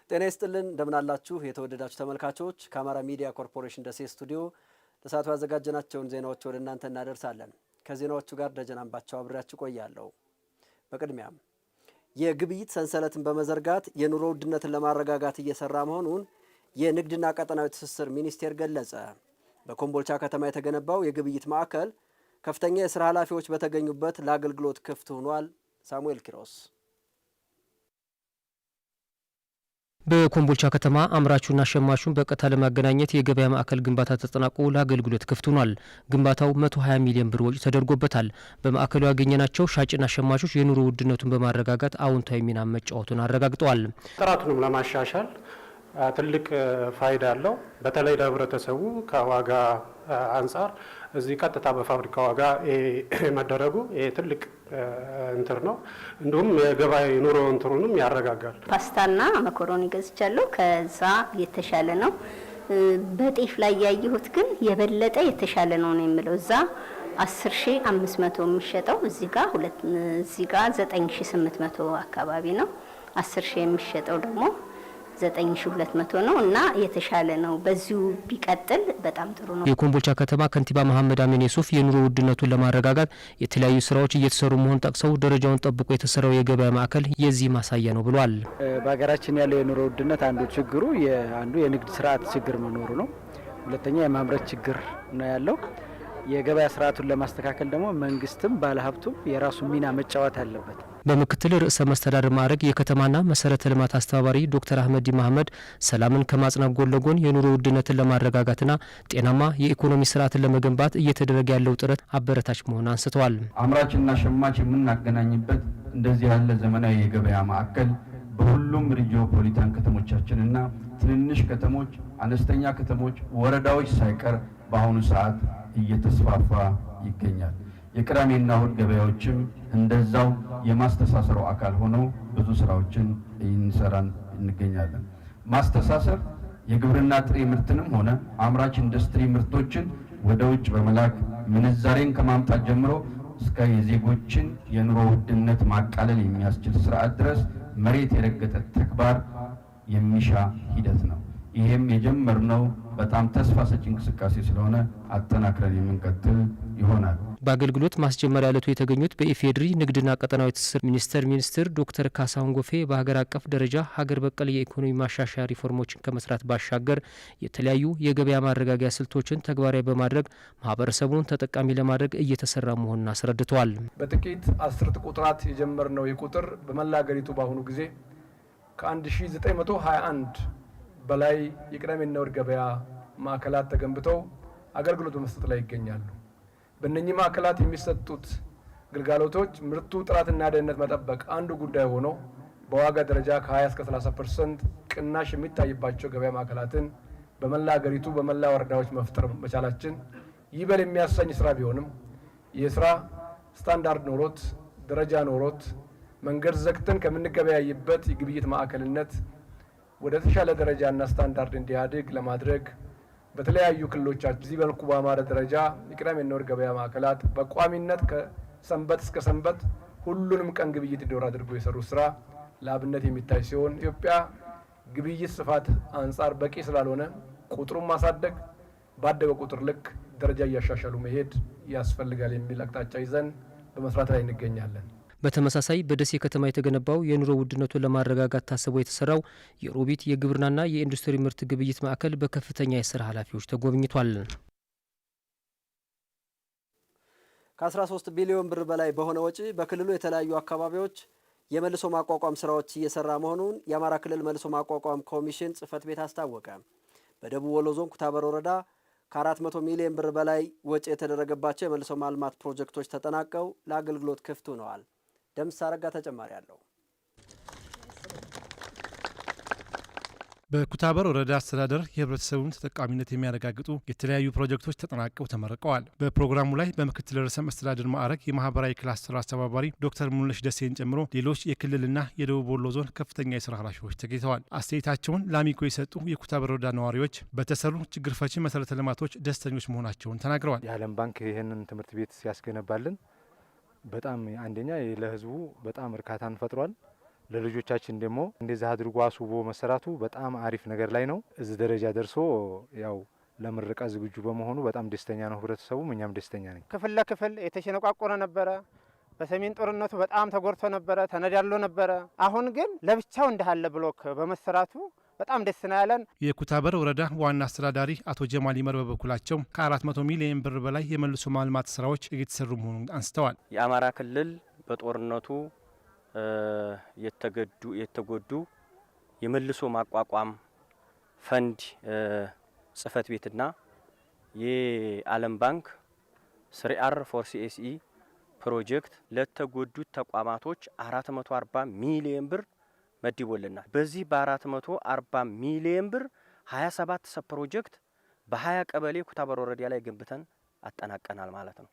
ጤና ይስጥልን እንደምን አላችሁ የተወደዳችሁ ተመልካቾች ከአማራ ሚዲያ ኮርፖሬሽን ደሴ ስቱዲዮ ለሰዓቱ ያዘጋጀናቸውን ዜናዎች ወደ እናንተ እናደርሳለን። ከዜናዎቹ ጋር ደጀን አምባቸው አብሬያችሁ ቆያለሁ። በቅድሚያም የግብይት ሰንሰለትን በመዘርጋት የኑሮ ውድነትን ለማረጋጋት እየሰራ መሆኑን የንግድና ቀጠናዊ ትስስር ሚኒስቴር ገለጸ። በኮምቦልቻ ከተማ የተገነባው የግብይት ማዕከል ከፍተኛ የስራ ኃላፊዎች በተገኙበት ለአገልግሎት ክፍት ሆኗል። ሳሙኤል ኪሮስ በኮምቦልቻ ከተማ አምራቹና ሸማቹን በቀጥታ ለማገናኘት የገበያ ማዕከል ግንባታ ተጠናቆ ለአገልግሎት ክፍት ሆኗል። ግንባታው 120 ሚሊዮን ብር ወጪ ተደርጎበታል። በማዕከሉ ያገኘናቸው ሻጭና ሸማቾች የኑሮ ውድነቱን በማረጋጋት አዎንታዊ ሚና መጫወቱን አረጋግጠዋል። ጥራቱንም ለማሻሻል ትልቅ ፋይዳ አለው። በተለይ ለህብረተሰቡ ከዋጋ አንጻር እዚህ ቀጥታ በፋብሪካ ዋጋ መደረጉ ትልቅ እንትር ነው። እንዲሁም የገበያ ኑሮ እንትሩንም ያረጋጋል። ፓስታና መኮሮኒ ገዝቻለሁ። ከዛ የተሻለ ነው። በጤፍ ላይ ያየሁት ግን የበለጠ የተሻለ ነው የሚለው እዛ 10500 የሚሸጠው እዚህ ጋር 9800 አካባቢ ነው። 10000 የሚሸጠው ደግሞ 9200 ነው እና የተሻለ ነው። በዚሁ ቢቀጥል በጣም ጥሩ ነው። የኮምቦልቻ ከተማ ከንቲባ መሐመድ አሚን ዩሱፍ የኑሮ ውድነቱን ለማረጋጋት የተለያዩ ስራዎች እየተሰሩ መሆኑን ጠቅሰው ደረጃውን ጠብቆ የተሰራው የገበያ ማዕከል የዚህ ማሳያ ነው ብሏል። በሀገራችን ያለው የኑሮ ውድነት አንዱ ችግሩ የንግድ ስርዓት ችግር መኖሩ ነው። ሁለተኛ የማምረት ችግር ነው ያለው። የገበያ ስርዓቱን ለማስተካከል ደግሞ መንግስትም ባለሀብቱም የራሱ ሚና መጫወት አለበት። በምክትል ርዕሰ መስተዳድር ማዕረግ የከተማና መሰረተ ልማት አስተባባሪ ዶክተር አህመድ መሐመድ ሰላምን ከማጽናት ጎን ለጎን የኑሮ ውድነትን ለማረጋጋትና ጤናማ የኢኮኖሚ ስርዓትን ለመገንባት እየተደረገ ያለው ጥረት አበረታች መሆኑን አንስተዋል። አምራችና ሸማች የምናገናኝበት እንደዚህ ያለ ዘመናዊ የገበያ ማዕከል በሁሉም ሪጂኦፖሊታን ከተሞቻችንና ትንንሽ ከተሞች፣ አነስተኛ ከተሞች፣ ወረዳዎች ሳይቀር በአሁኑ ሰዓት እየተስፋፋ ይገኛል። የቅዳሜና እሁድ ገበያዎችም እንደዛው የማስተሳሰሩ አካል ሆነው ብዙ ስራዎችን እንሰራን እንገኛለን። ማስተሳሰር የግብርና ጥሬ ምርትንም ሆነ አምራች ኢንዱስትሪ ምርቶችን ወደ ውጭ በመላክ ምንዛሬን ከማምጣት ጀምሮ እስከ የዜጎችን የኑሮ ውድነት ማቃለል የሚያስችል ስርዓት ድረስ መሬት የረገጠ ተግባር የሚሻ ሂደት ነው። ይሄም የጀመርነው በጣም ተስፋ ሰጪ እንቅስቃሴ ስለሆነ አጠናክረን የምንቀጥል ይሆናል። በአገልግሎት ማስጀመሪያ ዕለቱ የተገኙት በኢፌድሪ ንግድና ቀጠናዊ ትስስር ሚኒስትር ዶክተር ካሳሁን ጎፌ በሀገር አቀፍ ደረጃ ሀገር በቀል የኢኮኖሚ ማሻሻያ ሪፎርሞችን ከመስራት ባሻገር የተለያዩ የገበያ ማረጋጊያ ስልቶችን ተግባራዊ በማድረግ ማህበረሰቡን ተጠቃሚ ለማድረግ እየተሰራ መሆኑን አስረድተዋል። በጥቂት 10 ቁጥራት የጀመርነው የቁጥር በመላ ሀገሪቱ በአሁኑ ጊዜ ከ1921 በላይ የቅዳሜና እሁድ ገበያ ማዕከላት ተገንብተው አገልግሎት በመስጠት ላይ ይገኛሉ። በእነኚህ ማዕከላት የሚሰጡት ግልጋሎቶች ምርቱ ጥራትና ደህንነት መጠበቅ አንዱ ጉዳይ ሆኖ በዋጋ ደረጃ ከ20 እስከ 30% ቅናሽ የሚታይባቸው ገበያ ማዕከላትን በመላ ሀገሪቱ በመላ ወረዳዎች መፍጠር መቻላችን ይበል የሚያሰኝ ስራ ቢሆንም የስራ ስታንዳርድ ኖሮት ደረጃ ኖሮት መንገድ ዘግተን ከምንገበያይበት የግብይት ማዕከልነት ወደ ተሻለ ደረጃና ስታንዳርድ እንዲያድግ ለማድረግ በተለያዩ ክልሎቻችን በዚህ መልኩ በአማረ ደረጃ የቅዳሜና እሁድ ገበያ ማዕከላት በቋሚነት ከሰንበት እስከ ሰንበት ሁሉንም ቀን ግብይት እንዲኖር አድርጎ የሰሩ ስራ ለአብነት የሚታይ ሲሆን ኢትዮጵያ ግብይት ስፋት አንጻር በቂ ስላልሆነ ቁጥሩን ማሳደግ ባደገ ቁጥር ልክ ደረጃ እያሻሻሉ መሄድ ያስፈልጋል የሚል አቅጣጫ ይዘን በመስራት ላይ እንገኛለን። በተመሳሳይ በደሴ ከተማ የተገነባው የኑሮ ውድነቱን ለማረጋጋት ታስቦ የተሰራው የሮቢት የግብርናና የኢንዱስትሪ ምርት ግብይት ማዕከል በከፍተኛ የስራ ኃላፊዎች ተጎብኝቷል። ከ13 ቢሊዮን ብር በላይ በሆነ ወጪ በክልሉ የተለያዩ አካባቢዎች የመልሶ ማቋቋም ስራዎች እየሰራ መሆኑን የአማራ ክልል መልሶ ማቋቋም ኮሚሽን ጽህፈት ቤት አስታወቀ። በደቡብ ወሎ ዞን ኩታበር ወረዳ ከ400 ሚሊዮን ብር በላይ ወጪ የተደረገባቸው የመልሶ ማልማት ፕሮጀክቶች ተጠናቀው ለአገልግሎት ክፍት ሆነዋል። ደምስ አረጋ ተጨማሪ አለው። በኩታበር ወረዳ አስተዳደር የህብረተሰቡን ተጠቃሚነት የሚያረጋግጡ የተለያዩ ፕሮጀክቶች ተጠናቀው ተመርቀዋል። በፕሮግራሙ ላይ በምክትል ርዕሰ መስተዳድር ማዕረግ የማህበራዊ ክላስተር አስተባባሪ ዶክተር ሙሉነሽ ደሴን ጨምሮ ሌሎች የክልልና የደቡብ ወሎ ዞን ከፍተኛ የስራ ኃላፊዎች ተገኝተዋል። አስተያየታቸውን ለአሚኮ የሰጡ የኩታበር ወረዳ ነዋሪዎች በተሰሩ ችግር ፈቺ መሰረተ ልማቶች ደስተኞች መሆናቸውን ተናግረዋል። የዓለም ባንክ ይህንን ትምህርት ቤት ሲያስገነባልን በጣም አንደኛ ለህዝቡ በጣም እርካታን ፈጥሯል። ለልጆቻችን ደግሞ እንደዛ አድርጎ አስውቦ መሰራቱ በጣም አሪፍ ነገር ላይ ነው። እዚህ ደረጃ ደርሶ ያው ለምረቃ ዝግጁ በመሆኑ በጣም ደስተኛ ነው ህብረተሰቡም፣ እኛም ደስተኛ ነን። ክፍል ለክፍል የተሸነቋቆረ ነበረ። በሰሜን ጦርነቱ በጣም ተጎድቶ ነበረ፣ ተነዳሎ ነበረ። አሁን ግን ለብቻው እንዳለ ብሎክ በመሰራቱ በጣም ደስ ነው ያለን። የኩታበር ወረዳ ዋና አስተዳዳሪ አቶ ጀማል ይመር በበኩላቸው ከ400 ሚሊዮን ብር በላይ የመልሶ ማልማት ስራዎች እየተሰሩ መሆኑን አንስተዋል። የአማራ ክልል በጦርነቱ የተጎዱ የመልሶ ማቋቋም ፈንድ ጽህፈት ቤትና የዓለም ባንክ 3R4CSE ፕሮጀክት ለተጎዱት ተቋማቶች 440 ሚሊዮን ብር መድቦልናል። በዚህ በ440 ሚሊዮን ብር 27 ሰብ ፕሮጀክት በ20 ቀበሌ ኩታበር ወረዳ ላይ ገንብተን አጠናቀናል ማለት ነው።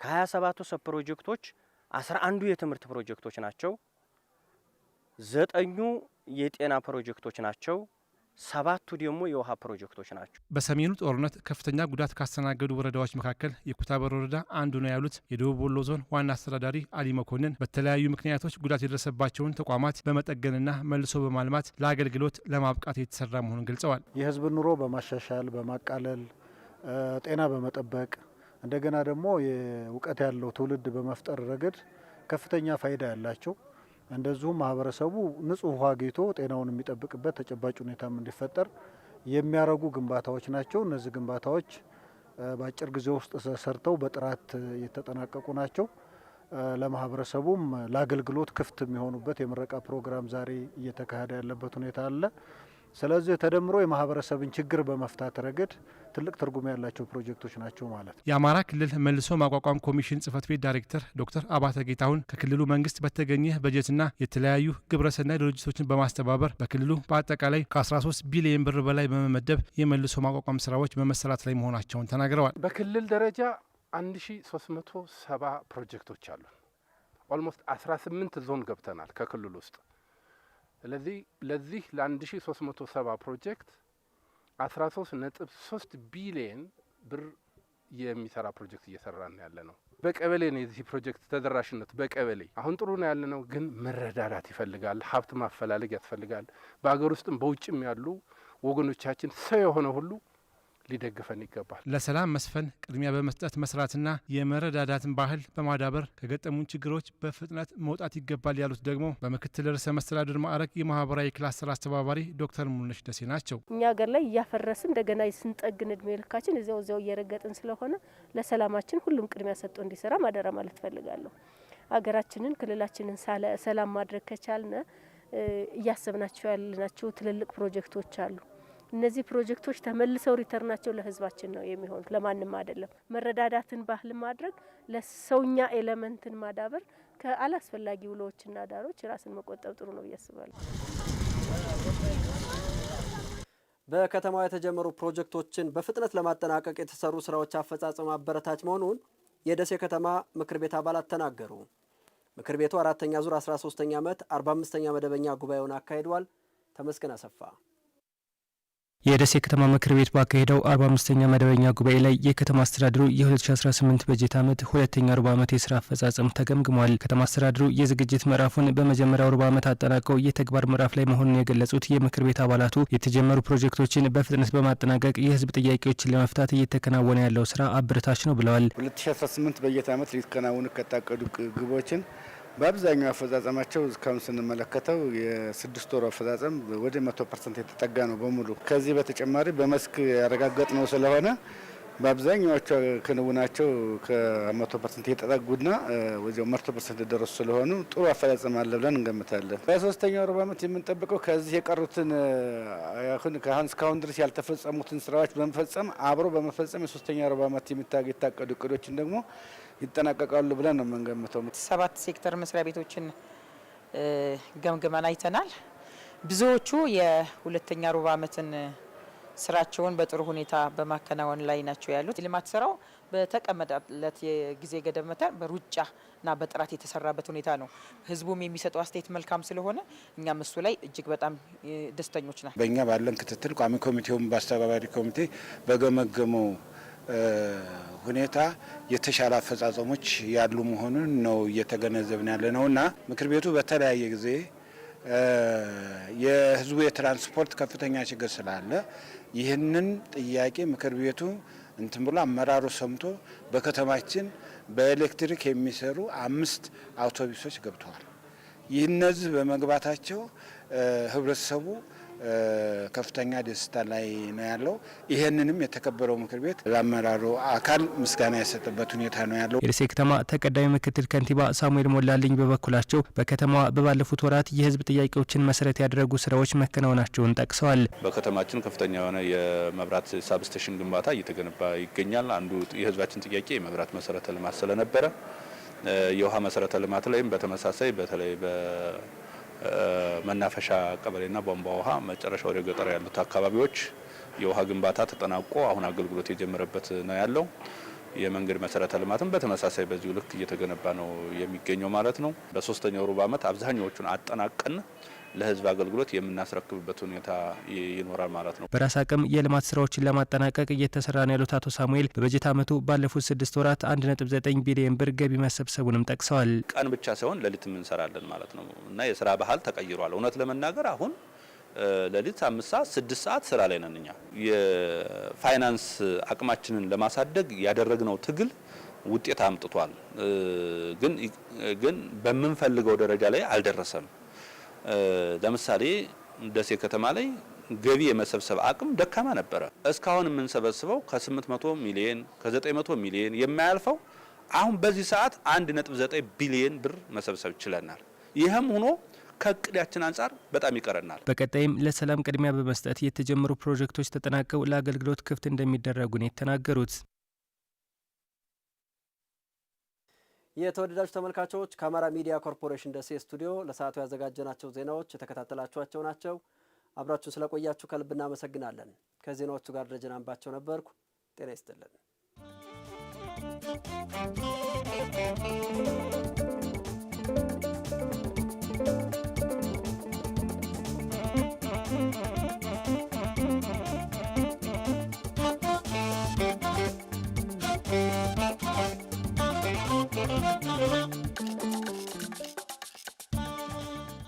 ከ27ቱ ሰብ ፕሮጀክቶች 11ዱ የትምህርት ፕሮጀክቶች ናቸው። 9ኙ የጤና ፕሮጀክቶች ናቸው። 7ቱ ደግሞ የውሃ ፕሮጀክቶች ናቸው። በሰሜኑ ጦርነት ከፍተኛ ጉዳት ካስተናገዱ ወረዳዎች መካከል የኩታበር ወረዳ አንዱ ነው ያሉት የደቡብ ወሎ ዞን ዋና አስተዳዳሪ አሊ መኮንን በተለያዩ ምክንያቶች ጉዳት የደረሰባቸውን ተቋማት በመጠገንና መልሶ በማልማት ለአገልግሎት ለማብቃት የተሰራ መሆኑን ገልጸዋል። የህዝብ ኑሮ በማሻሻል በማቃለል ጤና በመጠበቅ እንደገና ደግሞ የእውቀት ያለው ትውልድ በመፍጠር ረገድ ከፍተኛ ፋይዳ ያላቸው እንደዚሁም ማህበረሰቡ ንጹህ ውሃ አግኝቶ ጤናውን የሚጠብቅበት ተጨባጭ ሁኔታም እንዲፈጠር የሚያረጉ ግንባታዎች ናቸው። እነዚህ ግንባታዎች በአጭር ጊዜ ውስጥ ሰርተው በጥራት የተጠናቀቁ ናቸው። ለማህበረሰቡም ለአገልግሎት ክፍት የሚሆኑበት የምረቃ ፕሮግራም ዛሬ እየተካሄደ ያለበት ሁኔታ አለ። ስለዚህ ተደምሮ የማህበረሰብን ችግር በመፍታት ረገድ ትልቅ ትርጉም ያላቸው ፕሮጀክቶች ናቸው ማለት ነው። የአማራ ክልል መልሶ ማቋቋም ኮሚሽን ጽህፈት ቤት ዳይሬክተር ዶክተር አባተ ጌታሁን ከክልሉ መንግስት በተገኘ በጀትና የተለያዩ ግብረሰናይ ድርጅቶችን በማስተባበር በክልሉ በአጠቃላይ ከ13 ቢሊዮን ብር በላይ በመመደብ የመልሶ ማቋቋም ስራዎች በመሰራት ላይ መሆናቸውን ተናግረዋል። በክልል ደረጃ 1370 ፕሮጀክቶች አሉ። ኦልሞስት 18 ዞን ገብተናል ከክልል ውስጥ። ስለዚህ ለዚህ ለ1370 ፕሮጀክት 13.3 ቢሊዮን ብር የሚሰራ ፕሮጀክት እየሰራን ያለ ነው። በቀበሌ ነው የዚህ ፕሮጀክት ተደራሽነት በቀበሌ አሁን ጥሩ ነው ያለ ነው። ግን መረዳዳት ይፈልጋል፣ ሀብት ማፈላለግ ያስፈልጋል። በሀገር ውስጥም በውጭም ያሉ ወገኖቻችን ሰው የሆነ ሁሉ ሊደግፈን ይገባል። ለሰላም መስፈን ቅድሚያ በመስጠት መስራትና የመረዳዳትን ባህል በማዳበር ከገጠሙን ችግሮች በፍጥነት መውጣት ይገባል ያሉት ደግሞ በምክትል ርዕሰ መስተዳድር ማዕረግ የማህበራዊ ክላስተር አስተባባሪ ዶክተር ሙሉነሽ ደሴ ናቸው። እኛ ሀገር ላይ እያፈረስን እንደገና ስንጠግን እድሜ ልካችን እዚያው እየረገጥን ስለሆነ ለሰላማችን ሁሉም ቅድሚያ ሰጥቶ እንዲሰራ ማደራ ማለት ፈልጋለሁ። ሀገራችንን ክልላችንን ሰላም ማድረግ ከቻልነ እያሰብናቸው ያለናቸው ትልልቅ ፕሮጀክቶች አሉ። እነዚህ ፕሮጀክቶች ተመልሰው ሪተርናቸው ለህዝባችን ነው የሚሆኑት፣ ለማንም አይደለም። መረዳዳትን ባህል ማድረግ፣ ለሰውኛ ኤሌመንትን ማዳበር፣ ከአላስፈላጊ ውሎችና ዳሮች ራስን መቆጠብ ጥሩ ነው ያስባሉ። በከተማዋ የተጀመሩ ፕሮጀክቶችን በፍጥነት ለማጠናቀቅ የተሰሩ ስራዎች አፈጻጸም አበረታች መሆኑን የደሴ ከተማ ምክር ቤት አባላት ተናገሩ። ምክር ቤቱ 4ኛ ዙር 13ኛ ዓመት 45ኛ መደበኛ ጉባኤውን አካሂዷል። ተመስገን አሰፋ የደሴ ከተማ ምክር ቤት ባካሄደው 45ኛ መደበኛ ጉባኤ ላይ የከተማ አስተዳደሩ የ2018 በጀት ዓመት ሁለተኛ ሩብ ዓመት የስራ አፈጻጸም ተገምግሟል። ከተማ አስተዳደሩ የዝግጅት ምዕራፉን በመጀመሪያው ሩብ ዓመት አጠናቀው የተግባር ምዕራፍ ላይ መሆኑን የገለጹት የምክር ቤት አባላቱ የተጀመሩ ፕሮጀክቶችን በፍጥነት በማጠናቀቅ የህዝብ ጥያቄዎችን ለመፍታት እየተከናወነ ያለው ስራ አበረታች ነው ብለዋል። 2018 በጀት ዓመት ሊከናወኑ ከታቀዱ ግቦችን በአብዛኛው አፈጻጸማቸው እስካሁን ስንመለከተው የ6 ወሩ አፈጻጸም ወደ 100% የተጠጋ ነው በሙሉ። ከዚህ በተጨማሪ በመስክ ያረጋገጥ ነው ስለሆነ በአብዛኛዎቹ ክንውናቸው ከ100% የተጠጉና ወዲያው 100% የደረሱ ስለሆኑ ጥሩ አፈጻጸም አለ ብለን እንገምታለን። በሶስተኛው ሩብ ዓመት የምንጠብቀው ከዚህ የቀሩትን አሁን እስካሁን ድረስ ያልተፈጸሙትን ስራዎች በመፈጸም አብሮ በመፈጸም የሶስተኛ ሩብ ዓመት የታቀዱ እቅዶችን ደግሞ ይጠናቀቃሉ ብለን ነው የምንገምተው። 7 ሴክተር መስሪያ ቤቶችን ገምግመን አይተናል። ብዙዎቹ የሁለተኛ ሩብ ዓመትን ስራቸውን በጥሩ ሁኔታ በማከናወን ላይ ናቸው ያሉት። የልማት ስራው በተቀመጠለት የጊዜ ገደብ መጠን በሩጫና በጥራት የተሰራበት ሁኔታ ነው። ህዝቡም የሚሰጠው አስተያየት መልካም ስለሆነ እኛም እሱ ላይ እጅግ በጣም ደስተኞች ናቸው። በእኛ ባለን ክትትል ቋሚ ኮሚቴውም በአስተባባሪ ኮሚቴ በገመገመው ሁኔታ የተሻለ አፈጻጸሞች ያሉ መሆኑን ነው እየተገነዘብን ያለ ነውና ምክር ቤቱ በተለያየ ጊዜ የህዝቡ የትራንስፖርት ከፍተኛ ችግር ስላለ ይህንን ጥያቄ ምክር ቤቱ እንትን ብሎ አመራሩ ሰምቶ በከተማችን በኤሌክትሪክ የሚሰሩ 5 አውቶቡሶች ገብተዋል። ይህ እነዚህ በመግባታቸው ህብረተሰቡ ከፍተኛ ደስታ ላይ ነው ያለው። ይሄንንም የተከበረው ምክር ቤት ለአመራሩ አካል ምስጋና የሰጠበት ሁኔታ ነው ያለው። የደሴ ከተማ ተቀዳሚ ምክትል ከንቲባ ሳሙኤል ሞላልኝ በበኩላቸው በከተማዋ በባለፉት ወራት የህዝብ ጥያቄዎችን መሰረት ያደረጉ ስራዎች መከናወናቸውን ጠቅሰዋል። በከተማችን ከፍተኛ የሆነ የመብራት ሳብስቴሽን ግንባታ እየተገነባ ይገኛል። አንዱ የህዝባችን ጥያቄ የመብራት መሰረተ ልማት ስለነበረ የውሃ መሰረተ ልማት ላይም በተመሳሳይ በተለይ መናፈሻ ቀበሌና ቧንቧ ውሃ መጨረሻ ወደ ገጠር ያሉት አካባቢዎች የውሃ ግንባታ ተጠናቆ አሁን አገልግሎት የጀመረበት ነው ያለው። የመንገድ መሰረተ ልማትም በተመሳሳይ በዚሁ ልክ እየተገነባ ነው የሚገኘው ማለት ነው። በሶስተኛው ሩብ ዓመት አብዛኛዎቹን አጠናቀን ለህዝብ አገልግሎት የምናስረክብበት ሁኔታ ይኖራል ማለት ነው። በራስ አቅም የልማት ስራዎችን ለማጠናቀቅ እየተሰራ ነው ያሉት አቶ ሳሙኤል በበጀት ዓመቱ ባለፉት 6 ወራት 1.9 ቢሊዮን ብር ገቢ መሰብሰቡንም ጠቅሰዋል። ቀን ብቻ ሳይሆን ሌሊትም እንሰራለን ማለት ነው እና የስራ ባህል ተቀይሯል። እውነት ለመናገር አሁን ሌሊት 5 ሰዓት 6 ሰዓት ስራ ላይ ነን። እኛ የፋይናንስ አቅማችንን ለማሳደግ ያደረግነው ትግል ውጤት አምጥቷል። ግን በምንፈልገው ደረጃ ላይ አልደረሰም። ለምሳሌ ደሴ ከተማ ላይ ገቢ የመሰብሰብ አቅም ደካማ ነበረ። እስካሁን የምንሰበስበው ከ800 ሚሊዮን ከ900 ሚሊዮን የማያልፈው አሁን በዚህ ሰዓት 1.9 ቢሊዮን ብር መሰብሰብ ችለናል። ይህም ሆኖ ከእቅዳችን አንጻር በጣም ይቀረናል። በቀጣይም ለሰላም ቅድሚያ በመስጠት የተጀመሩ ፕሮጀክቶች ተጠናቀው ለአገልግሎት ክፍት እንደሚደረጉ ነው የተናገሩት። የተወደዳችሁ ተመልካቾች ከአማራ ሚዲያ ኮርፖሬሽን ደሴ ስቱዲዮ ለሰዓቱ ያዘጋጀናቸው ዜናዎች የተከታተላችኋቸው ናቸው። አብራችሁን ስለቆያችሁ ከልብ እናመሰግናለን። ከዜናዎቹ ጋር ደጀን አምባቸው ነበርኩ። ጤና ይስጥልን።